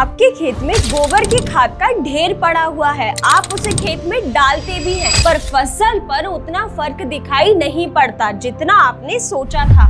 आपके खेत में गोबर की खाद का ढेर पड़ा हुआ है, आप उसे खेत में डालते भी हैं, पर फसल पर उतना फर्क दिखाई नहीं पड़ता जितना आपने सोचा था।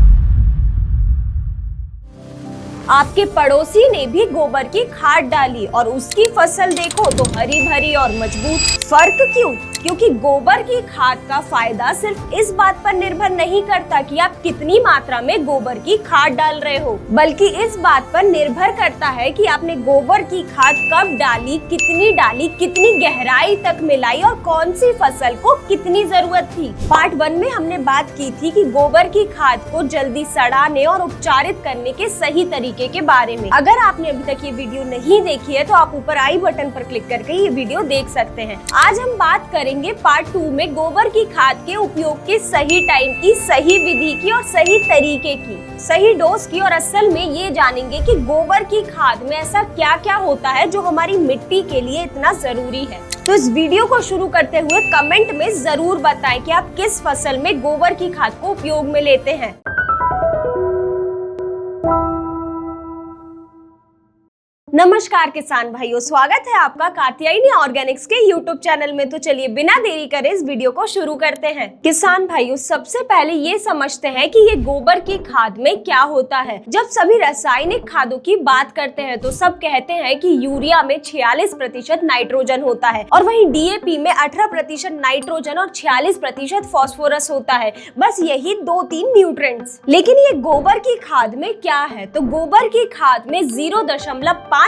आपके पड़ोसी ने भी गोबर की खाद डाली और उसकी फसल देखो तो हरी भरी और मजबूत। फर्क क्यों? क्योंकि गोबर की खाद का फायदा सिर्फ इस बात पर निर्भर नहीं करता कि आप कितनी मात्रा में गोबर की खाद डाल रहे हो, बल्कि इस बात पर निर्भर करता है कि आपने गोबर की खाद कब डाली, कितनी गहराई तक मिलाई और कौन सी फसल को कितनी जरूरत थी। पार्ट 1 में हमने बात की थी कि गोबर की खाद को जल्दी सड़ाने और उपचारित करने के सही तरीके के बारे में। अगर आपने अभी तक ये वीडियो नहीं देखी है तो आप ऊपर आई बटन पर क्लिक करके ये वीडियो देख सकते हैं। आज हम बात करेंगे पार्ट 2 में गोबर की खाद के उपयोग के सही टाइम की, सही विधि की और सही तरीके की, सही डोज की, और असल में ये जानेंगे कि गोबर की खाद में ऐसा क्या क्या होता है जो हमारी मिट्टी के लिए इतना जरूरी है। तो इस वीडियो को शुरू करते हुए कमेंट में जरूर बताएं कि आप किस फसल में गोबर की खाद को उपयोग में लेते हैं। नमस्कार किसान भाइयों, स्वागत है आपका कात्यायनी ऑर्गेनिक्स के यूट्यूब चैनल में। तो चलिए बिना देरी करे इस वीडियो को शुरू करते हैं। किसान भाइयों, सबसे पहले ये समझते हैं कि ये गोबर की खाद में क्या होता है। जब सभी रासायनिक खादों की बात करते हैं तो सब कहते हैं कि यूरिया में 46% नाइट्रोजन होता है और वहीं डीएपी में 18% नाइट्रोजन और 46% फास्फोरस होता है। बस यही 2-3 न्यूट्रिएंट्स। लेकिन ये गोबर की खाद में क्या है? तो गोबर की खाद में 0.5%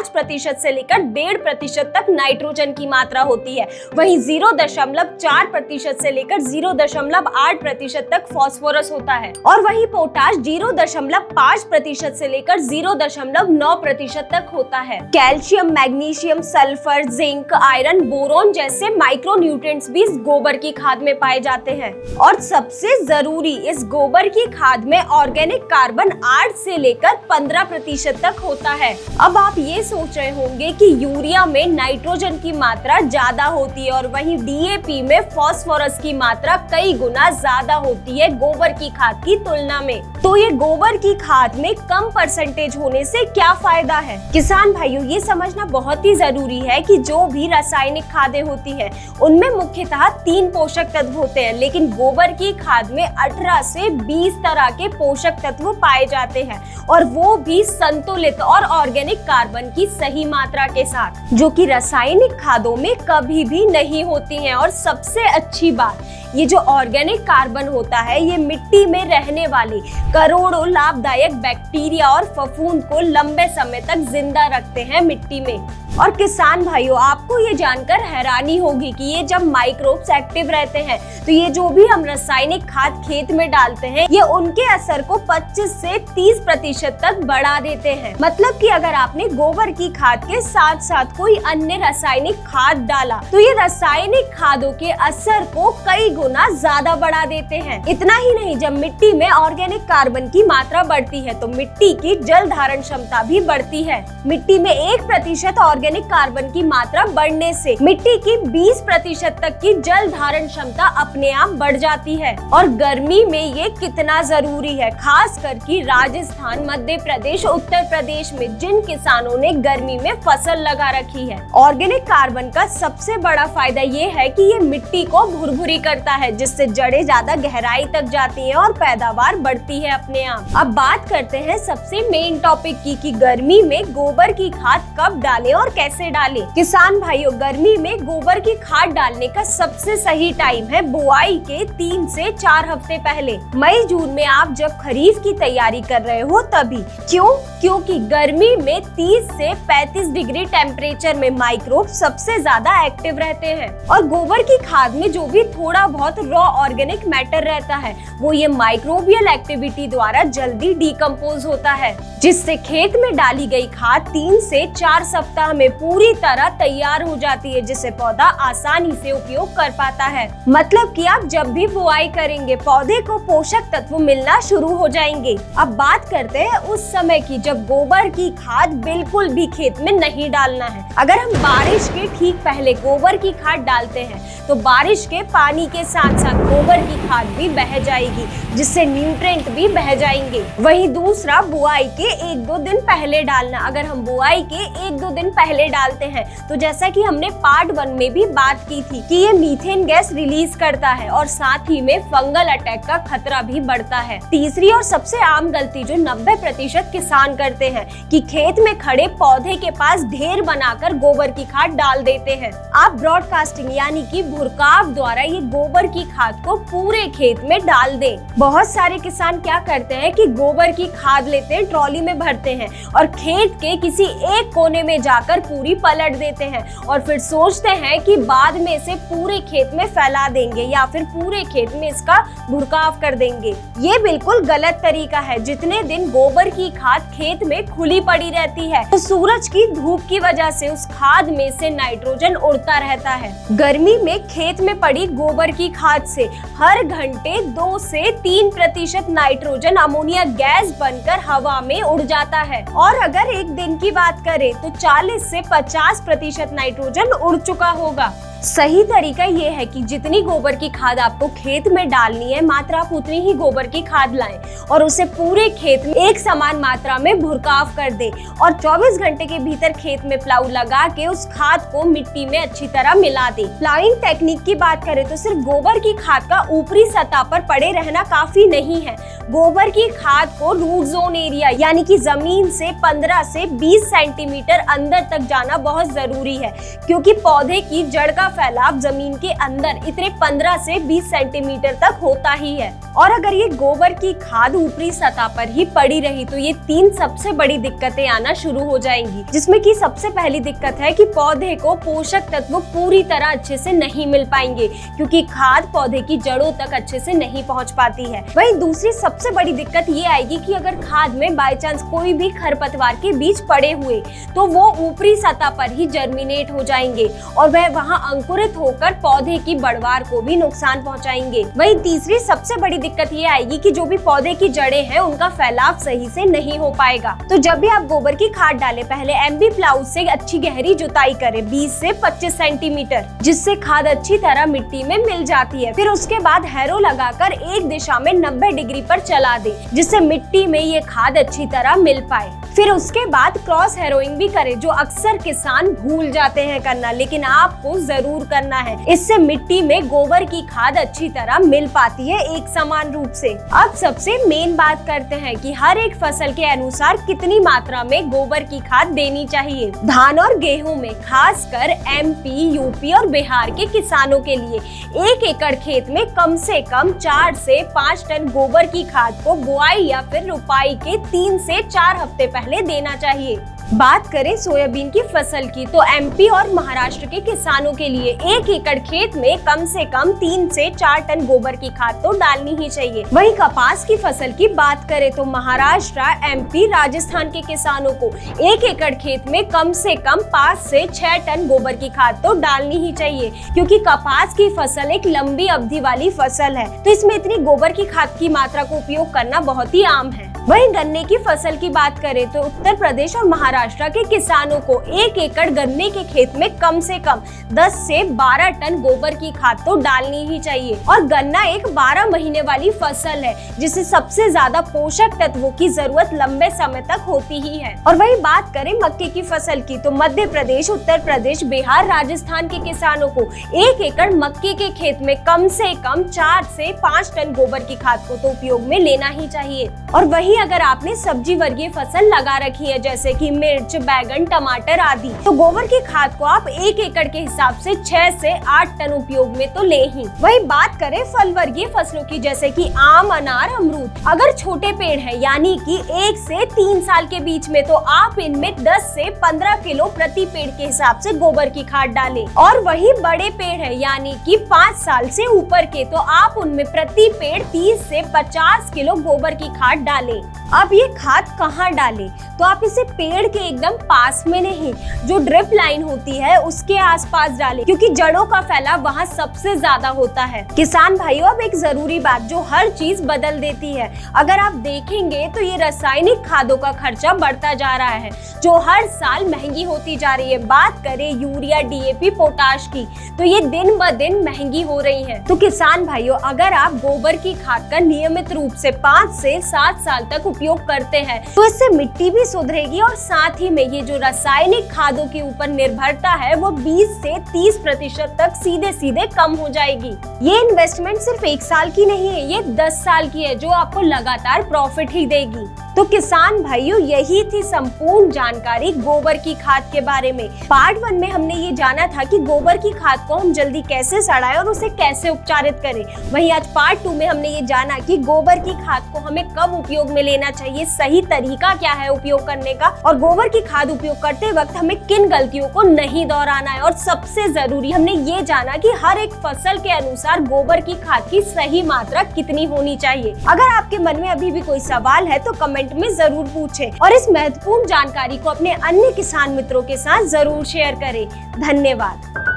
से लेकर 1.5% तक नाइट्रोजन की मात्रा होती है, वहीं 0.4% से लेकर 0.8% तक फास्फोरस होता है और वहीं पोटाश 0.5% से लेकर 0.9% तक होता है। Calcium, magnesium, sulphur, zinc, iron, boron जैसे माइक्रो न्यूट्रिएंट्स भी इस गोबर की खाद में पाए जाते हैं। और सबसे जरूरी, इस गोबर की खाद में ऑर्गेनिक कार्बन 8 से लेकर 15% तक होता है। अब आप ये सोच रहे होंगे कि यूरिया में नाइट्रोजन की मात्रा ज्यादा होती है और वहीं डीएपी में फास्फोरस की मात्रा कई गुना ज्यादा होती है गोबर की खाद की तुलना में। तो ये गोबर की खाद में कम परसेंटेज होने से क्या फायदा है? किसान भाइयों, ये समझना बहुत ही जरूरी है कि जो भी रासायनिक खादें होती हैं उनमें मुख्यतः 3 पोषक तत्व होते हैं, लेकिन गोबर की खाद में 18 से 20 तरह के पोषक तत्व पाए जाते हैं और वो भी संतुलित और ऑर्गेनिक कार्बन की सही मात्रा के साथ, जो कि रासायनिक खादों में कभी भी नहीं होती हैं। और सबसे अच्छी बात, ये जो ऑर्गेनिक कार्बन होता है ये मिट्टी में रहने वाले करोड़ों लाभदायक बैक्टीरिया और फफूंद को लंबे समय तक जिंदा रखते हैं मिट्टी में। और किसान भाइयों, आपको ये जानकर हैरानी होगी कि ये जब माइक्रोब्स एक्टिव रहते हैं तो ये जो भी हम रासायनिक खाद खेत में डालते हैं ये उनके असर को 25 से 30% तक बढ़ा देते हैं। मतलब कि अगर आपने गोबर की खाद के साथ साथ कोई अन्य रासायनिक खाद डाला तो ये रासायनिक खादों के असर को कई गुना ज्यादा बढ़ा देते हैं। इतना ही नहीं, जब मिट्टी में ऑर्गेनिक कार्बन की मात्रा बढ़ती है तो मिट्टी की जल धारण क्षमता भी बढ़ती है। मिट्टी में 1% ऑर्गेनिक कार्बन की मात्रा बढ़ने से मिट्टी की 20% तक की जल धारण क्षमता अपने आप बढ़ जाती है। और गर्मी में ये कितना जरूरी है, खास करके राजस्थान, मध्य प्रदेश, उत्तर प्रदेश में जिन किसानों ने गर्मी में फसल लगा रखी है। ऑर्गेनिक कार्बन का सबसे बड़ा फायदा ये है कि ये मिट्टी को भुरभुरी करता है, जिससे जड़ें ज्यादा गहराई तक जाती हैं और पैदावार बढ़ती है अपने आप। अब बात करते हैं सबसे मेन टॉपिक की कि गर्मी में गोबर की खाद कब डालें और कैसे डालें। किसान भाइयों, गर्मी में गोबर की खाद डालने का सबसे सही टाइम है बुआई के 3 से 4 हफ्ते पहले। मई जून में आप जब खरीफ की तैयारी कर रहे हो तभी। क्यों? क्योंकि गर्मी में 30 से 35 डिग्री टेम्परेचर में माइक्रोब सबसे ज्यादा एक्टिव रहते हैं और गोबर की खाद में जो भी थोड़ा बहुत रॉ ऑर्गेनिक मैटर रहता है वो ये माइक्रोबियल एक्टिविटी द्वारा जल्दी डिकम्पोज होता है, जिससे खेत में डाली गई खाद 3 से 4 सप्ताह में में पूरी तरह तैयार हो जाती है, जिसे पौधा आसानी से उपयोग कर पाता है। मतलब कि आप जब भी बुआई करेंगे पौधे को पोषक तत्व मिलना शुरू हो जाएंगे। अब बात करते हैं उस समय की जब गोबर की खाद बिल्कुल भी खेत में नहीं डालना है। अगर हम बारिश के ठीक पहले गोबर की खाद डालते हैं तो बारिश के पानी के साथ साथ गोबर की खाद भी बह जाएगी, जिससे न्यूट्रिएंट भी बह जाएंगे। वहीं दूसरा, बुआई के 1-2 दिन पहले डालना। अगर हम बुआई के 1-2 दिन पहले डालते हैं तो जैसा कि हमने पार्ट 1 में भी बात की थी कि ये मीथेन गैस रिलीज करता है और साथ ही में फंगल अटैक का खतरा भी बढ़ता है। तीसरी और सबसे आम गलती जो 90% किसान करते हैं कि खेत में खड़े पौधे के पास ढेर बनाकर गोबर की खाद डाल देते हैं। आप ब्रॉडकास्टिंग यानी कि भुरकाव द्वारा ये गोबर की खाद को पूरे खेत में डाल दें। बहुत सारे किसान क्या करते हैं कि गोबर की खाद लेते हैं, ट्रॉली में भरते हैं और खेत के किसी एक कोने में जाकर पूरी पलट देते हैं और फिर सोचते हैं कि बाद में इसे पूरे खेत में फैला देंगे या फिर पूरे खेत में इसका भुरकाव कर देंगे। ये बिल्कुल गलत तरीका है। जितने दिन गोबर की खाद खेत में खुली पड़ी रहती है तो सूरज की धूप की वजह से उस खाद में से नाइट्रोजन उड़ता रहता है। गर्मी में खेत में पड़ी गोबर की खाद से हर घंटे 2 से 3% नाइट्रोजन अमोनिया गैस बनकर हवा में उड़ जाता है और अगर एक दिन की बात करें तो 40 से 50% नाइट्रोजन उड़ चुका होगा। सही तरीका ये है कि जितनी गोबर की खाद आपको खेत में डालनी है मात्र आप उतनी ही गोबर की खाद लाएं और उसे पूरे खेत में एक समान मात्रा में भुरकाव कर दें और 24 घंटे के भीतर खेत में प्लाऊ लगा के उस खाद को मिट्टी में अच्छी तरह मिला दें। प्लाइंग टेक्निक की बात करें तो सिर्फ गोबर की खाद का ऊपरी सतह पर पड़े रहना काफी नहीं है। गोबर की खाद को रूट जोन एरिया यानी कि जमीन से 15 से 20 सेंटीमीटर अंदर तक जाना बहुत जरूरी है, क्योंकि पौधे की जड़ का फैलाव जमीन के अंदर इतने 15 से 20 सेंटीमीटर तक होता ही है। और अगर ये गोबर की खाद ऊपरी सतह पर ही पड़ी रही तो ये 3 सबसे बड़ी दिक्कतें आना शुरू हो जाएंगी, जिसमें कि सबसे पहली दिक्कत है कि पौधे को पोषक तत्व पूरी तरह अच्छे से नहीं मिल पाएंगे, क्योंकि खाद पौधे की जड़ों तक अच्छे से नहीं पहुंच पाती है। वहीं दूसरी सबसे बड़ी दिक्कत ये आएगी कि अगर खाद में बाय चांस कोई भी खरपतवार के बीज पड़े हुए तो वो ऊपरी सतह पर ही जर्मिनेट हो जाएंगे और वह वहां अंकुरित होकर पौधे की बढ़वार को भी नुकसान पहुंचाएंगे। वहीं तीसरी सबसे बड़ी दिक्कत ये आएगी कि जो भी पौधे की जड़ें हैं उनका फैलाव सही से नहीं हो पाएगा। तो जब भी आप गोबर की खाद डालें पहले एमबी प्लाऊ से अच्छी गहरी जुताई करें 20 से 25 सेंटीमीटर, जिससे खाद अच्छी तरह मिट्टी में मिल जाती है। फिर उसके बाद हैरो लगाकर एक दिशा में 90 डिग्री पर चला दें, जिससे मिट्टी में ये खाद अच्छी तरह मिल पाए। फिर उसके बाद क्रॉस हैरोइंग भी करें, जो अक्सर किसान भूल जाते हैं करना, लेकिन आपको जरूर करना है। इससे मिट्टी में गोबर की खाद अच्छी तरह मिल पाती है एक समान रूप से। अब सबसे मेन बात करते हैं कि हर एक फसल के अनुसार कितनी मात्रा में गोबर की खाद देनी चाहिए। धान और गेहूं में खासकर एमपी, यूपी और बिहार के किसानों के लिए 1 एकड़ खेत में कम से कम 4 से 5 टन गोबर की खाद को बुआई या फिर रुपाई के 3 से 4 हफ्ते पहले देना चाहिए। बात करें सोयाबीन की फसल की तो एमपी और महाराष्ट्र के किसानों के लिए 1 एकड़ खेत में कम से कम 3 से 4 टन गोबर की खाद तो डालनी ही चाहिए। वहीं कपास की फसल की बात करें तो महाराष्ट्र, एमपी, राजस्थान के किसानों को 1 एकड़ खेत में कम से कम 5 से 6 टन गोबर की खाद तो डालनी ही चाहिए, क्योंकि कपास की फसल एक लंबी अवधि वाली फसल है, तो इसमें इतनी गोबर की खाद की मात्रा को उपयोग करना बहुत ही आम है। वहीं गन्ने की फसल की बात करें तो उत्तर प्रदेश और महाराष्ट्र के किसानों को 1 एकड़ गन्ने के खेत में कम से कम 10 से 12 टन गोबर की खाद तो डालनी ही चाहिए। और गन्ना एक 12 महीने वाली फसल है, जिसे सबसे ज्यादा पोषक तत्वों की जरूरत लंबे समय तक होती ही है। और वही बात करें मक्के की फसल की तो मध्य प्रदेश, उत्तर प्रदेश, बिहार, राजस्थान के किसानों को 1 एकड़ मक्के के खेत में कम से कम 4 से 5 टन गोबर की खाद को तो उपयोग में लेना ही चाहिए। और वही अगर आपने सब्जी वर्गीय फसल लगा रखी है जैसे कि मिर्च, बैगन, टमाटर आदि, तो गोबर की खाद को आप 1 एकड़ के हिसाब से 6 से 8 टन उपयोग में तो ले ही। वही बात करें फल वर्गीय फसलों की जैसे कि आम, अनार, अमरूद, अगर छोटे पेड़ हैं यानी कि 1 से 3 साल के बीच में तो आप इनमें 10 से 15 किलो प्रति पेड़ के हिसाब से गोबर की खाद डालें। और वही बड़े पेड़ है यानी कि 5 साल से ऊपर के तो आप उनमें प्रति पेड़ 30 से 50 किलो गोबर की खाद डालें। अब ये खाद कहाँ डालें? तो आप इसे पेड़ के एकदम पास में नहीं, जो ड्रिप लाइन होती है उसके आसपास डालें, क्योंकि जड़ों का फैलाव वहाँ सबसे ज्यादा होता है। किसान भाइयों, अब एक जरूरी बात जो हर चीज बदल देती है, अगर आप देखेंगे तो ये रासायनिक खादों का खर्चा बढ़ता जा रहा है, जो हर साल महंगी होती जा रही है। बात करें यूरिया, डीएपी, पोटाश की, तो ये दिन ब दिन महंगी हो रही है। तो किसान भाइयों, अगर आप गोबर की खाद का नियमित रूप से 5 से 7 साल तक उपयोग करते हैं तो इससे मिट्टी भी सुधरेगी और साथ ही में ये जो रासायनिक खादों के ऊपर निर्भरता है वो 20 से 30% तक सीधे सीधे कम हो जाएगी। ये इन्वेस्टमेंट सिर्फ 1 साल की नहीं है, ये 10 साल की है, जो आपको लगातार प्रॉफिट ही देगी। तो किसान भाइयों, यही थी संपूर्ण जानकारी गोबर की खाद के बारे में। पार्ट 1 में हमने ये जाना था कि गोबर की खाद को हम जल्दी कैसे सड़ाएं और उसे कैसे उपचारित करें। वहीं आज पार्ट 2 में हमने ये जाना कि गोबर की खाद को हमें कब उपयोग में लेना चाहिए, सही तरीका क्या है उपयोग करने का, और गोबर की खाद उपयोग करते वक्त हमें किन गलतियों को नहीं दोहराना है। और सबसे जरूरी हमने ये जाना कि हर एक फसल के अनुसार गोबर की खाद की सही मात्रा कितनी होनी चाहिए। अगर आपके मन में अभी भी कोई सवाल है तो कमेंट में जरूर पूछें और इस महत्वपूर्ण जानकारी को अपने अन्य किसान मित्रों के साथ जरूर शेयर करें। धन्यवाद।